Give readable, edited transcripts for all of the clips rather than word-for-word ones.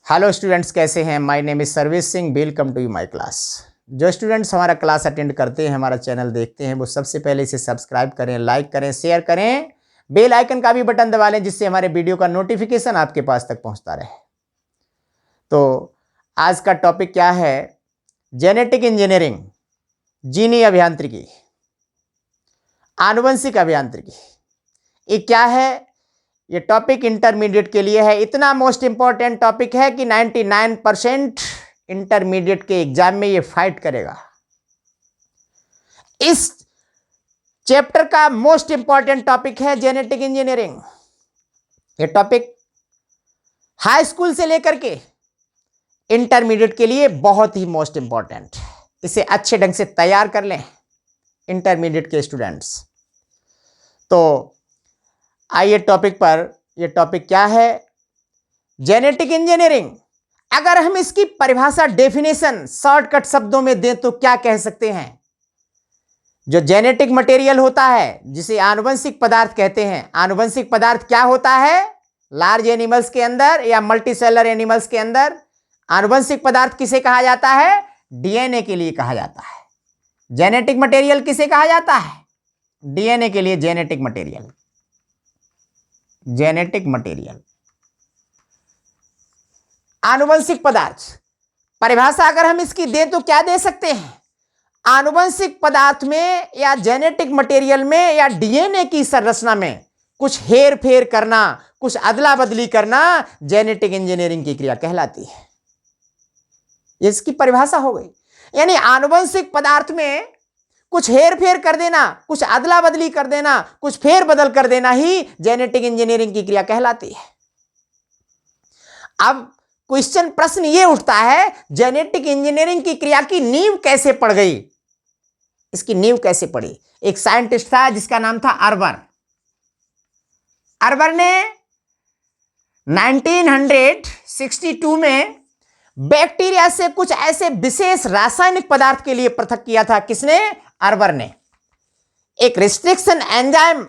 Hello students, कैसे हैं? My name is Sarvesh Singh. Welcome to you my class. जो students हमारा क्लास अटेंड करते हैं, हमारा चैनल देखते हैं, वो सबसे पहले इसे सब्सक्राइब करें, लाइक करें, शेयर करें, बेल आइकन का भी बटन दबा लें, जिससे हमारे वीडियो का नोटिफिकेशन आपके पास तक पहुंचता रहे। तो आज का टॉपिक क्या है? जेनेटिक इंजीनियरिंग, जीनी अभियांत्रिकी, आनुवंशिक अभियांत्रिकी। ये क्या है? ये टॉपिक इंटरमीडिएट के लिए है। इतना मोस्ट इंपॉर्टेंट टॉपिक है कि 99% इंटरमीडिएट के एग्जाम में ये फाइट करेगा। इस चैप्टर का मोस्ट इंपॉर्टेंट टॉपिक है जेनेटिक इंजीनियरिंग। ये टॉपिक हाई स्कूल से लेकर के इंटरमीडिएट के लिए बहुत ही मोस्ट इंपॉर्टेंट। इसे अच्छे ढंग से तैयार कर लें इंटरमीडिएट के स्टूडेंट्स। तो आइए टॉपिक पर। यह टॉपिक क्या है? Genetic engineering. अगर हम इसकी परिभाषा, डेफिनेशन शॉर्टकट शब्दों में दें तो क्या कह सकते हैं? जो जेनेटिक मटेरियल होता है, जिसे आनुवंशिक पदार्थ कहते हैं। आनुवंशिक पदार्थ क्या होता है? लार्ज एनिमल्स के अंदर या मल्टीसेलर एनिमल्स के अंदर आनुवंशिक पदार्थ किसे कहा जाता है? डीएनए के लिए कहा जाता है। जेनेटिक मटेरियल किसे कहा जाता है? डीएनए के लिए जेनेटिक मटेरियल। जेनेटिक मटेरियल, आनुवंशिक पदार्थ। परिभाषा अगर हम इसकी दें तो क्या दे सकते हैं? आनुवंशिक पदार्थ में या जेनेटिक मटेरियल में या डीएनए की संरचना में कुछ हेर फेर करना, कुछ अदला बदली करना जेनेटिक इंजीनियरिंग की क्रिया कहलाती है। इसकी परिभाषा हो गई। यानी आनुवंशिक पदार्थ में कुछ हेर फेर कर देना, कुछ अदला बदली कर देना, कुछ फेर बदल कर देना ही जेनेटिक इंजीनियरिंग की क्रिया कहलाती है। अब क्वेश्चन, प्रश्न ये उठता है, जेनेटिक इंजीनियरिंग की क्रिया की नींव कैसे पड़ गई? इसकी नींव कैसे पड़ी? एक साइंटिस्ट था जिसका नाम था अर्बर। अर्बर ने 1962 में बैक्टीरिया से कुछ ऐसे विशेष रासायनिक पदार्थ के लिए पृथक किया था। किसने? अर्बर ने। एक रिस्ट्रिक्शन एंजाइम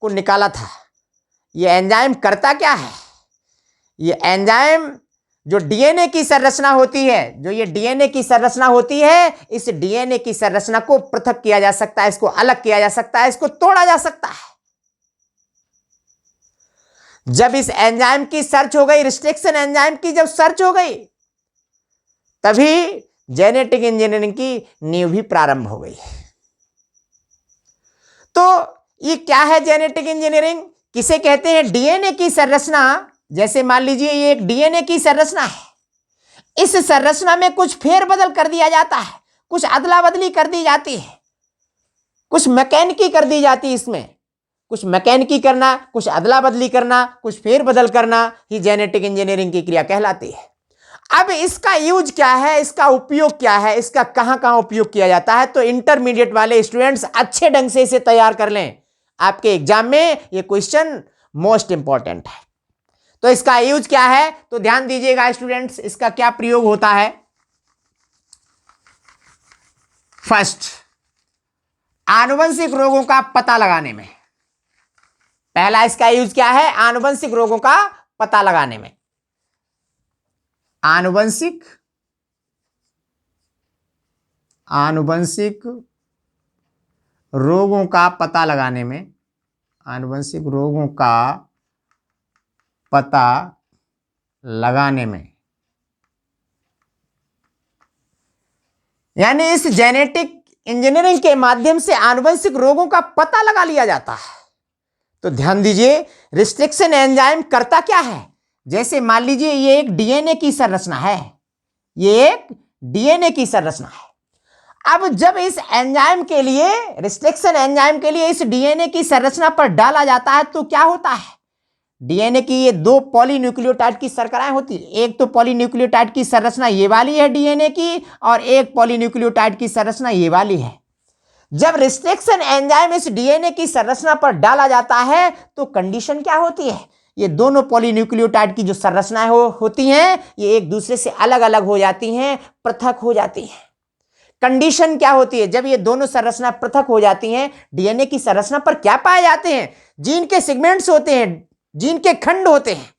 को निकाला था। यह एंजाइम करता क्या है? यह एंजाइम जो डीएनए की संरचना होती है, जो ये डीएनए की संरचना होती है, इस डीएनए की संरचना को पृथक किया जा सकता है, इसको अलग किया जा सकता है, इसको तोड़ा जा सकता है। जब इस एंजाइम की सर्च हो गई, रिस्ट्रिक्शन एंजाइम की जब सर्च हो गई, तभी जेनेटिक इंजीनियरिंग की नींव भी प्रारंभ हो गई। तो ये क्या है जेनेटिक इंजीनियरिंग? किसे कहते हैं? डीएनए की संरचना। जैसे मान लीजिए ये एक डीएनए की संरचना है। इस संरचना में कुछ फेरबदल कर दिया जाता है, कुछ अदला बदली कर दी जाती है, कुछ मैकेनिकी कर दी जाती है। इसमें कुछ मैकेनिकी करना, कुछ अदला बदली करना, कुछ फेरबदल करना ही जेनेटिक इंजीनियरिंग की क्रिया कहलाती है। अब इसका यूज क्या है? इसका उपयोग क्या है? इसका कहां कहां उपयोग किया जाता है? तो इंटरमीडिएट वाले स्टूडेंट्स अच्छे ढंग से इसे तैयार कर लें। आपके एग्जाम में ये क्वेश्चन मोस्ट इंपॉर्टेंट है। तो इसका यूज क्या है? तो ध्यान दीजिएगा स्टूडेंट्स, इसका क्या प्रयोग होता है। फर्स्ट, आनुवंशिक रोगों का पता लगाने में। पहला इसका यूज क्या है? आनुवंशिक रोगों का पता लगाने में। आनुवंशिक रोगों का पता लगाने में। आनुवंशिक रोगों का पता लगाने में, यानी इस जेनेटिक इंजीनियरिंग के माध्यम से आनुवंशिक रोगों का पता लगा लिया जाता है। तो ध्यान दीजिए, रिस्ट्रिक्शन एंजाइम करता क्या है? जैसे मान लीजिए ये एक डीएनए की संरचना है, ये एक डीएनए की संरचना है। अब जब इस एंजाइम के लिए, रिस्ट्रिक्शन एंजाइम के लिए इस डीएनए की संरचना पर डाला जाता है तो क्या होता है? डीएनए की ये दो पॉलीन्यूक्लियोटाइड की शर्कराएं होती है। एक तो पॉलीन्यूक्लियोटाइड की संरचना ये वाली है डीएनए की, और एक पॉलीन्यूक्लियोटाइड की संरचना ये वाली है। जब रिस्ट्रिक्शन एंजाइम इस डीएनए की संरचना पर डाला जाता है तो कंडीशन क्या होती है? ये दोनों पॉलीन्यूक्लियोटाइड की जो संरचनाएं होती हैं, ये एक दूसरे से अलग अलग हो जाती हैं, पृथक हो जाती हैं। कंडीशन क्या होती है? जब ये दोनों संरचना पृथक हो जाती हैं, डीएनए की संरचना पर क्या पाए जाते हैं? जीन के सेगमेंट्स होते हैं, जीन के खंड होते हैं।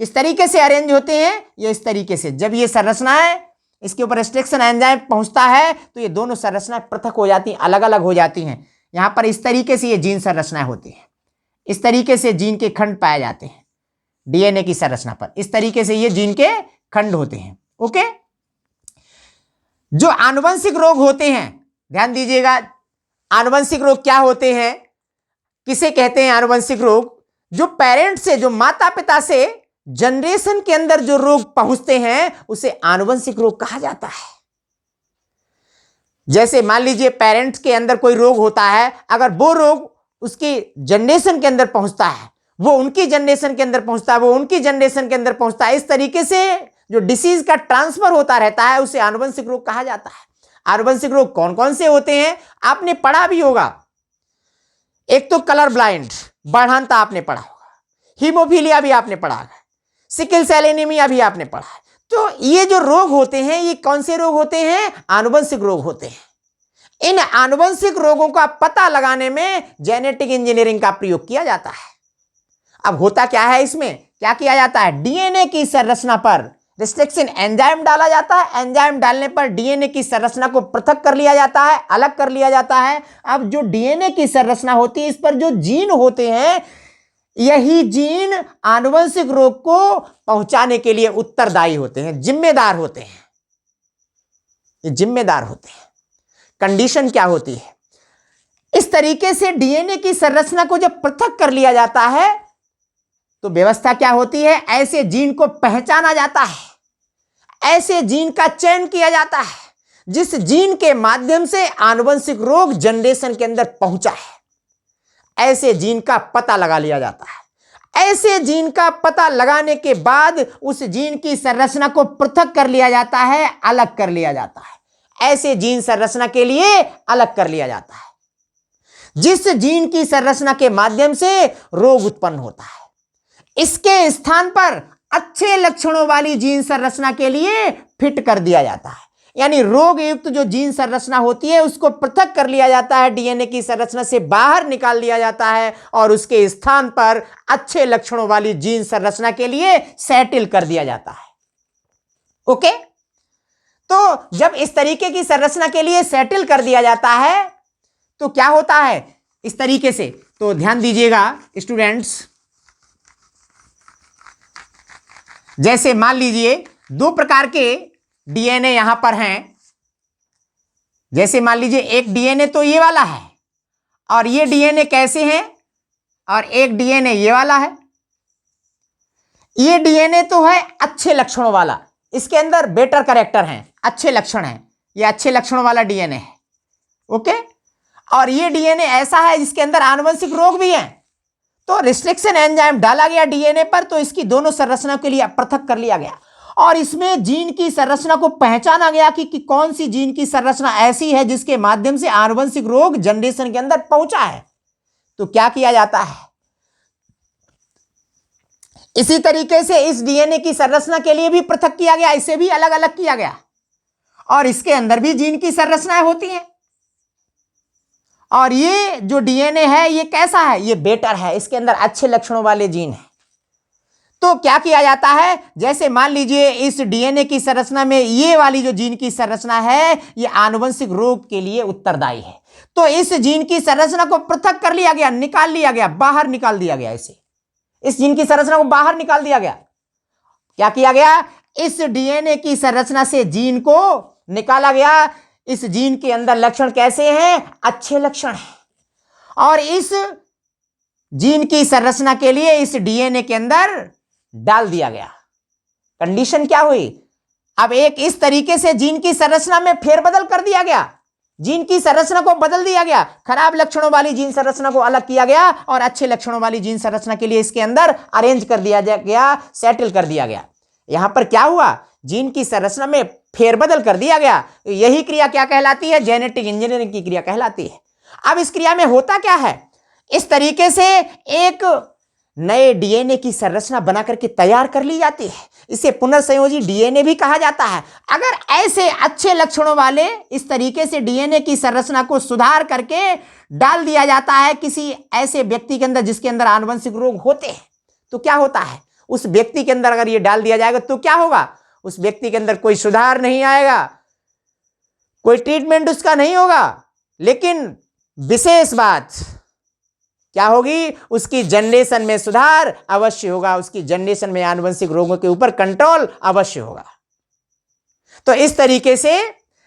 किस तरीके से अरेंज होते हैं, ये इस तरीके से। जब ये संरचना है इसके ऊपर रिस्ट्रिक्शन एंजाइम पहुंचता है तो ये दोनों संरचनाएं पृथक हो जाती हैं, अलग अलग हो जाती हैं। यहां पर इस तरीके से ये जीन संरचनाएं होती हैं, इस तरीके से जीन के खंड पाए जाते हैं डीएनए की संरचना पर, इस तरीके से ये जीन के खंड होते हैं। ओके, जो आनुवंशिक रोग होते हैं, ध्यान दीजिएगा, आनुवंशिक रोग क्या होते हैं, किसे कहते हैं आनुवंशिक रोग? जो पेरेंट से, जो माता पिता से जनरेशन के अंदर जो रोग पहुंचते हैं उसे आनुवंशिक रोग कहा जाता है। जैसे मान लीजिए पेरेंट्स के अंदर कोई रोग होता है, अगर वो रोग उसकी जनरेशन के अंदर पहुंचता है, वो उनकी जनरेशन के अंदर पहुंचता है, वो उनकी जनरेशन के अंदर पहुंचता है, इस तरीके से जो डिसीज का ट्रांसफर होता रहता है उसे आनुवंशिक रोग कहा जाता है। आनुवंशिक रोग कौन कौन से होते हैं आपने पढ़ा भी होगा। एक तो कलर ब्लाइंड, बाढ़ांता आपने पढ़ा होगा, हीमोफीलिया भी आपने पढ़ा है, सिकल सेल एनीमिया भी आपने पढ़ा है। तो ये जो रोग होते हैं ये कौन से रोग होते हैं? आनुवंशिक रोग होते हैं। इन आनुवंशिक रोगों का पता लगाने में जेनेटिक इंजीनियरिंग का प्रयोग किया जाता है। अब होता क्या है, इसमें क्या किया जाता है? डीएनए की संरचना पर रिस्ट्रिक्शन एंजाइम डाला जाता है। एंजाइम डालने पर डीएनए की संरचना को पृथक कर लिया जाता है, अलग कर लिया जाता है। अब जो डीएनए की संरचना होती है इस पर जो जीन होते हैं, यही जीन आनुवंशिक रोग को पहुंचाने के लिए उत्तरदायी होते हैं, जिम्मेदार होते हैं। ये जिम्मेदार होते हैं। कंडीशन क्या होती है? इस तरीके से डीएनए की संरचना को जब पृथक कर लिया जाता है तो व्यवस्था क्या होती है? ऐसे जीन को पहचाना जाता है, ऐसे जीन का चयन किया जाता है जिस जीन के माध्यम से आनुवंशिक रोग जनरेशन के अंदर पहुंचा है। ऐसे जीन का पता लगा लिया जाता है। ऐसे जीन का पता लगाने के बाद उस जीन की संरचना को पृथक कर लिया जाता है, अलग कर लिया जाता है। ऐसे जीन संरचना के लिए अलग कर लिया जाता है जिस जीन की संरचना के माध्यम से रोग उत्पन्न होता है। इसके स्थान पर अच्छे लक्षणों वाली जीन संरचना के लिए फिट कर दिया जाता है। यानी रोग युक्त जो जीन संरचना होती है उसको पृथक कर लिया जाता है, डीएनए की संरचना से बाहर निकाल दिया जाता है और उसके स्थान पर अच्छे लक्षणों वाली जीन संरचना के लिए सेटल कर दिया जाता है। ओके, तो जब इस तरीके की संरचना के लिए सेटल कर दिया जाता है तो क्या होता है इस तरीके से? तो ध्यान दीजिएगा स्टूडेंट्स, जैसे मान लीजिए दो प्रकार के डीएनए यहां पर हैं। जैसे मान लीजिए एक डीएनए तो ये वाला है और ये डीएनए कैसे हैं, और एक डीएनए ये वाला है। ये डीएनए तो है अच्छे लक्षणों वाला, इसके अंदर बेटर कैरेक्टर हैं, अच्छे लक्षण हैं, ये अच्छे लक्षणों वाला डीएनए है। ओके, और ये डीएनए ऐसा है जिसके अंदर आनुवंशिक रोग भी हैं। तो रिस्ट्रिक्शन एंजाइम डाला गया डीएनए पर तो इसकी दोनों संरचना के लिए पृथक कर लिया गया और इसमें जीन की संरचना को पहचाना गया कि कौन सी जीन की संरचना ऐसी है जिसके माध्यम से आनुवंशिक रोग जनरेशन के अंदर पहुंचा है। तो क्या किया जाता है? इसी तरीके से इस डीएनए की संरचना के लिए भी पृथक किया गया, इसे भी अलग अलग किया गया और इसके अंदर भी जीन की संरचनाएं होती हैं। और ये जो डीएनए है ये कैसा है? ये बेटर है, इसके अंदर अच्छे लक्षणों वाले जीन है। तो क्या किया जाता है? जैसे मान लीजिए इस डीएनए की संरचना में ये वाली जो जीन की संरचना है ये आनुवंशिक रोग के लिए उत्तरदायी है। तो इस जीन की संरचना को पृथक कर लिया गया, निकाल लिया गया, बाहर निकाल दिया गया। इस जीन की संरचना को बाहर निकाल दिया गया। क्या किया गया? इस डीएनए की संरचना से जीन को निकाला गया। इस जीन के अंदर लक्षण कैसे हैं? अच्छे लक्षण हैं। और इस जीन की संरचना के लिए इस डीएनए के अंदर डाल दिया गया। कंडीशन क्या हुई? अब एक इस तरीके से जीन की संरचना में फेरबदल कर दिया गया, जीन की संरचना को बदल दिया गया। खराब लक्षणों वाली जीन संरचना को अलग किया गया और अच्छे लक्षणों वाली जीन संरचना के लिए इसके अंदर अरेंज कर दिया गया, सेटल कर दिया गया। यहां पर क्या हुआ? जीन की संरचना में फेरबदल कर दिया गया। यही क्रिया क्या कहलाती है? जेनेटिक इंजीनियरिंग की क्रिया कहलाती है। अब इस क्रिया में होता क्या है? इस तरीके से एक नए डीएनए की संरचना बना करके तैयार कर ली जाती है। इसे पुनर्संयोजी डीएनए भी कहा जाता है। अगर ऐसे अच्छे लक्षणों वाले इस तरीके से डीएनए की संरचना को सुधार करके डाल दिया जाता है किसी ऐसे व्यक्ति के अंदर जिसके अंदर आनुवंशिक रोग होते हैं, तो क्या होता है? उस व्यक्ति के अंदर अगर ये डाल दिया जाएगा तो क्या होगा? उस व्यक्ति के अंदर कोई सुधार नहीं आएगा, कोई ट्रीटमेंट उसका नहीं होगा, लेकिन विशेष बात क्या होगी? उसकी जनरेशन में सुधार अवश्य होगा, उसकी जनरेशन में आनुवंशिक रोगों के ऊपर कंट्रोल अवश्य होगा। तो इस तरीके से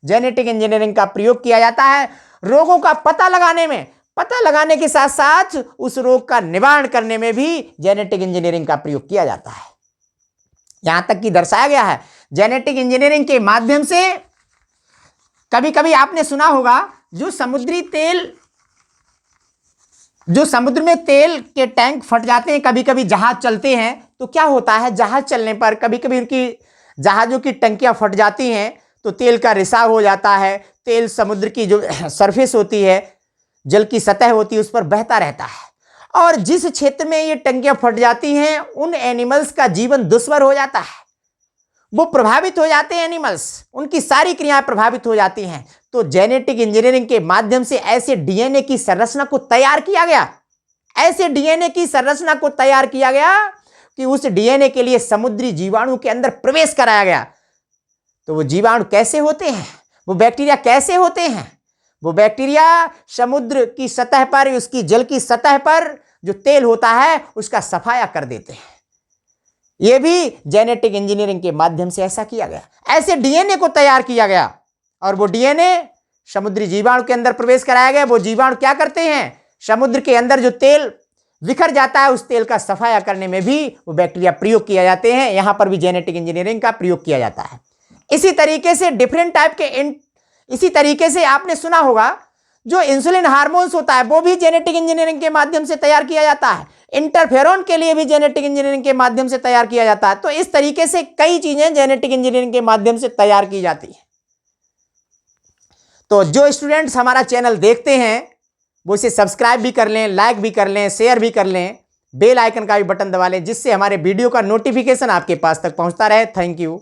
जेनेटिक इंजीनियरिंग का प्रयोग किया जाता है रोगों का पता लगाने में। पता लगाने के साथ साथ उस रोग का निवारण करने में भी जेनेटिक इंजीनियरिंग का प्रयोग किया जाता है। यहां तक कि दर्शाया गया है जेनेटिक इंजीनियरिंग के माध्यम से, कभी कभी आपने सुना होगा जो समुद्र में तेल के टैंक फट जाते हैं, कभी कभी जहाज चलते हैं तो क्या होता है, जहाज चलने पर कभी कभी उनकी जहाजों की टंकियां फट जाती हैं तो तेल का रिसाव हो जाता है। तेल समुद्र की जो सरफेस होती है, जल की सतह होती है, उस पर बहता रहता है और जिस क्षेत्र में ये टंकियां फट जाती हैं उन एनिमल्स का जीवन दुश्वार हो जाता है, वो प्रभावित हो जाते हैं एनिमल्स, उनकी सारी क्रियाएं प्रभावित हो जाती हैं। तो जेनेटिक इंजीनियरिंग के माध्यम से ऐसे डीएनए की संरचना को तैयार किया गया, ऐसे डीएनए की संरचना को तैयार किया गया कि उस डीएनए के लिए समुद्री जीवाणु के अंदर प्रवेश कराया गया। तो वो जीवाणु कैसे होते हैं, वो बैक्टीरिया कैसे होते हैं? वो बैक्टीरिया समुद्र की सतह पर, उसकी जल की सतह पर जो तेल होता है उसका सफाया कर देते हैं। यह भी जेनेटिक इंजीनियरिंग के माध्यम से ऐसा किया गया, ऐसे डीएनए को तैयार किया गया और वो डीएनए समुद्री जीवाणु के अंदर प्रवेश कराया गया। वो जीवाणु क्या करते हैं, समुद्र के अंदर जो तेल बिखर जाता है उस तेल का सफाया करने में भी वो बैक्टीरिया प्रयोग किया जाते हैं। यहां पर भी जेनेटिक इंजीनियरिंग का प्रयोग किया जाता है। इसी तरीके से डिफरेंट टाइप के इसी तरीके से आपने सुना होगा जो इंसुलिन हार्मोन्स होता है वो भी जेनेटिक इंजीनियरिंग के माध्यम से तैयार किया जाता है। इंटरफेरॉन के लिए भी जेनेटिक इंजीनियरिंग के माध्यम से तैयार किया जाता है। तो इस तरीके से कई चीजें जेनेटिक इंजीनियरिंग के माध्यम से तैयार की जाती है। तो जो स्टूडेंट्स हमारा चैनल देखते हैं वो इसे सब्सक्राइब भी कर लें, लाइक भी कर लें, शेयर भी कर लें, बेल आइकन का भी बटन दबा लें, जिससे हमारे वीडियो का नोटिफिकेशन आपके पास तक पहुंचता रहे। Thank you.